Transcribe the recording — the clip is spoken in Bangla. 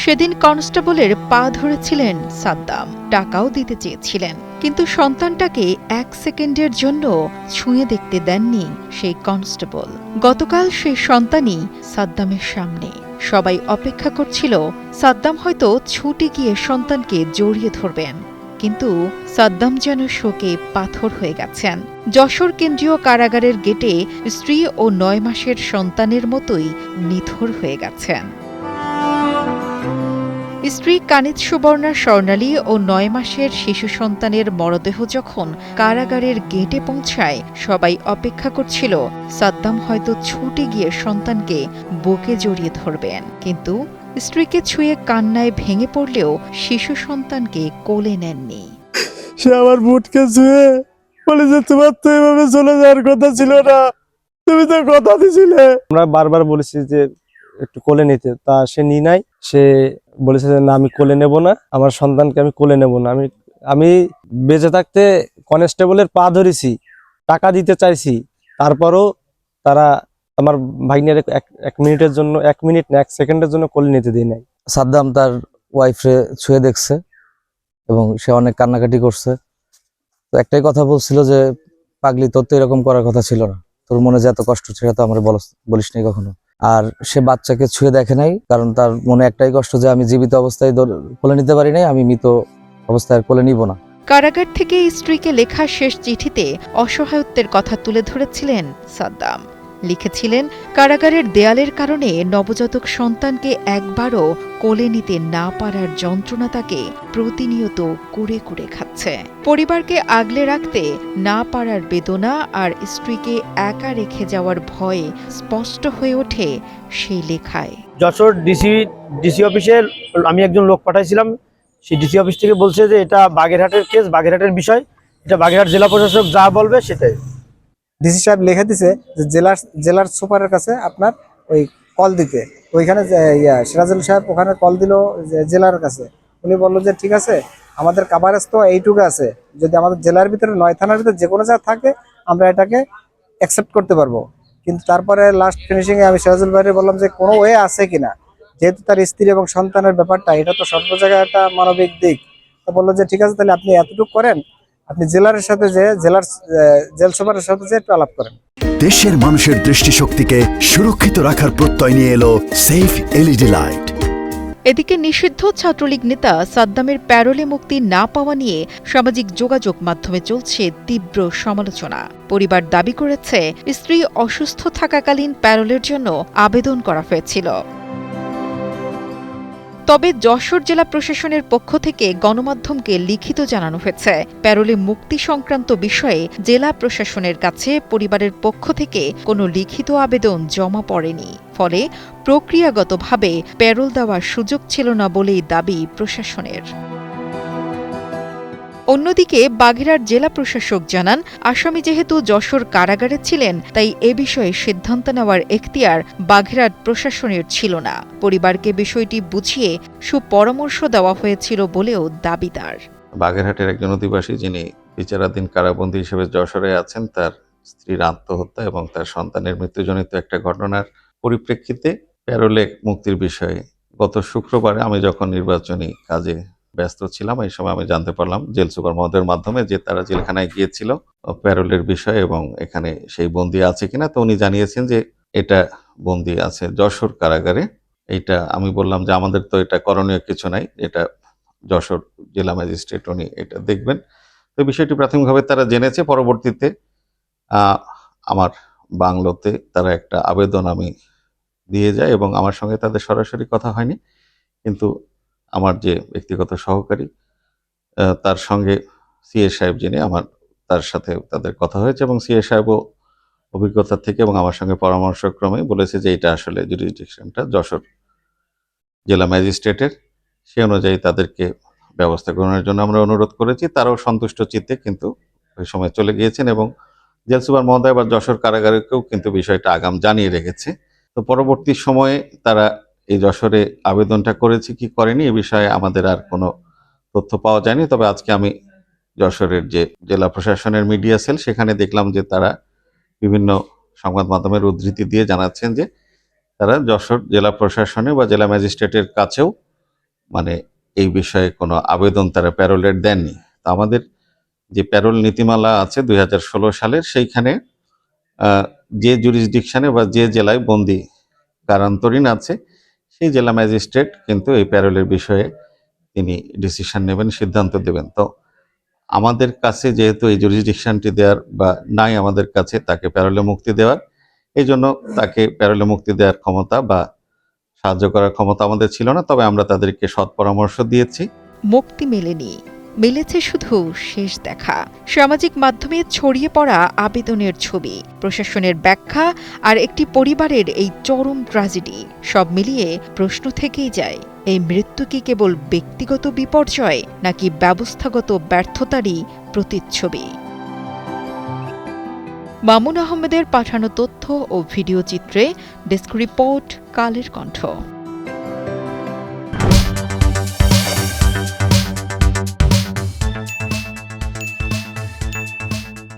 সেদিন কনস্টেবলের পা ধরেছিলেন সাদ্দাম, টাকাও দিতে চেয়েছিলেন, কিন্তু সন্তানটাকে 1 সেকেন্ডের জন্য ছুঁয়ে দেখতে দেননি সেই কনস্টেবল। গতকাল সেই সন্তানই সাদ্দামের সামনে। সবাই অপেক্ষা করছিল সাদ্দাম হয়তো ছুটে গিয়ে সন্তানকে জড়িয়ে ধরবেন, কিন্তু সাদ্দাম যেন শোকে পাথর হয়ে গেছেন। যশোর কেন্দ্রীয় কারাগারের গেটে স্ত্রী ও 9 মাসের সন্তানের মতোই নিথর হয়ে গেছেন। স্ত্রী কানিজ সুবর্ণা স্বর্ণালী ও 9 মাসের শিশু সন্তানের মরদেহ যখন কারাগারের গেটে পৌঁছায়, সবাই অপেক্ষা করছিল সাদ্দাম হয়তো ছুটে গিয়ে সন্তানকে বুকে জড়িয়ে ধরবেন, কিন্তু স্ত্রীকে ছুঁয়ে কান্নায় ভেঙে পড়লেও শিশু সন্তানকে কোলে নেননি। সে আমার বুটকে ছুঁয়ে বলে যে তোমার তো এভাবে চলে যাওয়ার কথা ছিল না, তুমি তো কথা দিছিলে। আমরা বারবার বলেছি যে একটু কোলে নিতে, তা সে নি নাই। সে বলেছে যে না, আমি কোলে নেব না, আমার সন্তানকে আমি কোলে নেব না। আমি বেঁচে থাকতে কনস্টেবলের পা ধরেছি, টাকা দিতে চাইছি, তারপরও তারা আমার ভাগ্নের এক মিনিটের জন্য, 1 মিনিট না 1 সেকেন্ডের জন্য কোলে নিতে দেয় নাই। সাদ্দাম তার ওয়াইফরে ছুঁয়ে দেখছে এবং সে অনেক কান্নাকাটি করছে। তো একটাই কথা বলছিল যে পাগলি, তোর তো এরকম করার কথা ছিল না, তোর মনে যে এত কষ্ট সেটা তো আমার বলিস নাই কখনো। আর সে বাচ্চাকে ছুঁয়ে দেখে নাই, কারণ তার মনে একটাই কষ্ট যে আমি জীবিত অবস্থায় কোলে নিতে পারি নাই, আমি মৃত অবস্থায় কোলে নিব না। কারাগার থেকে স্ত্রীকে লেখা শেষ চিঠিতে অসহায়ত্বের কথা তুলে ধরেছিলেন সাদ্দাম। লিখেছিলেন, কারাগারের দেয়ালের কারণে নবজাতক সন্তানকে একবারও কোলে নিতে না পারার যন্ত্রণা তাকে প্রতিনিয়ত কুরে কুরে খাচ্ছে। পরিবারকে আগলে রাখতে না পারার বেদনা আর স্ত্রীকে একা রেখে যাওয়ার ভয়ে স্পষ্ট হয়ে ওঠে সেই লেখায়। যশোর ডিসি অফিসে আমি একজন লোক পাঠাইছিলাম। সেই ডিসি অফিস থেকে বলছে যে এটা বাগেরহাটের কেস, বাগেরহাটের বিষয়, এটা বাগেরহাট জেলা প্রশাসক যা বলবে সেটাই। ডিসি সাহেব লিখে দিছে যে জেলার সুপারের কাছে আপনার ওই কল দিতে। ওইখানে সিরাজুল সাহেব ওখানে কল দিল জেলার কাছে। উনি বললো যে ঠিক আছে, আমাদের কাভারেজ তো এইটুকু আছে, যদি আমাদের জেলার ভিতরে 9 থানার ভিতরে যে কোনো জায়গা থাকে আমরা এটাকে অ্যাকসেপ্ট করতে পারবো। কিন্তু তারপরে লাস্ট ফিনিশিংয়ে আমি সিরাজুল ভাইরে বললাম যে কোনো ওয়ে আছে কিনা, যেহেতু তার স্ত্রী এবং সন্তানের ব্যাপারটা, এটা তো সর্ব জায়গায় একটা মানবিক দিক। তো বললো যে ঠিক আছে, তাহলে আপনি এতটুকু করেন, আপনি জেলার সাথে যে জেল সুপারের সাথে যে একটু আলাপ করেন। দেশের মানুষের দৃষ্টিশক্তিকে সুরক্ষিত রাখার প্রত্যয় নিয়ে এলো সেফ এলইডি লাইট। এদিকে নিষিদ্ধ ছাত্রলীগ নেতা সাদ্দামের প্যারোলে মুক্তি না পাওয়া নিয়ে সামাজিক যোগাযোগ মাধ্যমে চলছে তীব্র সমালোচনা। পরিবার দাবি করেছে, স্ত্রী অসুস্থ থাকাকালীন প্যারোলের জন্য আবেদন করা হয়েছিল। তবে যশোর জেলা প্রশাসনের পক্ষ থেকে গণমাধ্যমকে লিখিত জানানো হয়েছে, প্যারোলে মুক্তি সংক্রান্ত বিষয়ে জেলা প্রশাসনের কাছে পরিবারের পক্ষ থেকে কোনো লিখিত আবেদন জমা পড়েনি। ফলে প্রক্রিয়াগতভাবে প্যারোল দেওয়ার সুযোগ ছিল না বলেই দাবি প্রশাসনের। অন্যদিকে বাগেরহাট জেলা প্রশাসক জানান, আসামি যেহেতু যশোর কারাগারে ছিলেন, তাই এ বিষয়ে সিদ্ধান্ত নেওয়ার এখতিয়ার বাগেরহাট প্রশাসনের ছিল না। পরিবারকে বিষয়টি বুঝিয়ে সুপরামর্শ দেওয়া হয়েছিল বলেও দাবি তার। বাগেরহাটের একজন অধিবাসী, যিনি বিচারাধীন কারাবন্দী হিসেবে যশোরে আছেন, তার স্ত্রীর আত্মহত্যা এবং তার সন্তানের মৃত্যুজনিত একটা ঘটনার পরিপ্রেক্ষিতে প্যারোলে মুক্তির বিষয়ে গত শুক্রবারে আমি যখন নির্বাচনী কাজে ব্যস্ত ছিলাম, এই সময় আমি জানতে পারলাম জেল সুপার মহোদয়ের মাধ্যমে যে তারা জেলখানায় গিয়েছিল প্যারোলের বিষয়ে এবং এখানে সেই বন্দী আছে কিনা। তো উনি জানিয়েছেন যে এটা বন্দী আছে যশোর কারাগারে। এইটা আমি বললাম যে আমাদের তো এটা করণীয় কিছু নাই, এটা যশোর জেলা ম্যাজিস্ট্রেট উনি এটা দেখবেন। তো বিষয়টি প্রাথমিকভাবে তারা জেনেছে। পরবর্তীতে আমার বাংলোতে তারা একটা আবেদন আমি দিয়ে যায় এবং আমার সঙ্গে তাদের সরাসরি কথা হয়নি, কিন্তু আমার যে ব্যক্তিগত সহকারী তার সঙ্গে সিএ সাহেব, যিনি আমার, তার সাথে তাদের কথা হয়েছে এবং সিএ সাহেবও অভিজ্ঞতা থেকে এবং আমার সঙ্গে পরামর্শক্রমে বলেছে যে এটা আসলে জুরিসডিকশনটা যশোর জেলা ম্যাজিস্ট্রেটের। সে অনুযায়ী তাদেরকে ব্যবস্থা গ্রহণের জন্য আমরা অনুরোধ করেছি। তারাও সন্তুষ্ট চিত্তে কিন্তু ওই সময় চলে গিয়েছেন এবং জেল সুপার মহোদয় বা যশোর কারাগারকেও কিন্তু বিষয়টা আগাম জানিয়ে রেখেছে। তো পরবর্তী সময়ে তারা এই যশোরে আবেদনটা করেছে কি করেনি এ বিষয়ে আমাদের আর কোনো তথ্য পাওয়া যায়নি। তবে আজকে আমি যশোরের যে জেলা প্রশাসনের মিডিয়া সেল, সেখানে দেখলাম যে তারা বিভিন্ন সংবাদ মাধ্যমের উদ্ধৃতি দিয়ে জানাচ্ছেন যে তারা যশোর জেলা প্রশাসনে বা জেলা ম্যাজিস্ট্রেটের কাছেও মানে এই বিষয়ে কোনো আবেদন তারা প্যারোলের দেননি। তো আমাদের যে প্যারোল নীতিমালা আছে 2016 সালের, সেইখানে যে জুরিসডিকশনে বা যে জেলায় বন্দী কারান্তরীণ আছে সেই জেলা ম্যাজিস্ট্রেট কিন্তু এই প্যারোলের বিষয়ে তিনি ডিসিশন নেবেন, সিদ্ধান্ত দেবেন। তো আমাদের কাছে যেহেতু এই জুরিসডিকশনটি দেওয়ার বা নাই আমাদের কাছে তাকে প্যারোলে মুক্তি দেওয়ার, এই জন্য তাকে প্যারোলে মুক্তি দেওয়ার ক্ষমতা বা সাহায্য করার ক্ষমতা আমাদের ছিল না। তবে আমরা তাদেরকে সৎ পরামর্শ দিয়েছি। মুক্তি মেলেনি, মিলেছে শুধু শেষ দেখা। সামাজিক মাধ্যমে ছড়িয়ে পড়া আবেদনের ছবি, প্রশাসনের ব্যাখ্যা আর একটি পরিবারের এই চরম ট্র্যাজেডি, সব মিলিয়ে প্রশ্ন থেকেই যায়, এই মৃত্যু কি কেবল ব্যক্তিগত বিপর্যয় নাকি ব্যবস্থাগত ব্যর্থতারই প্রতিচ্ছবি? মামুন আহমেদের পাঠানো তথ্য ও ভিডিও চিত্রে ডেস্ক রিপোর্ট, কালের কণ্ঠ।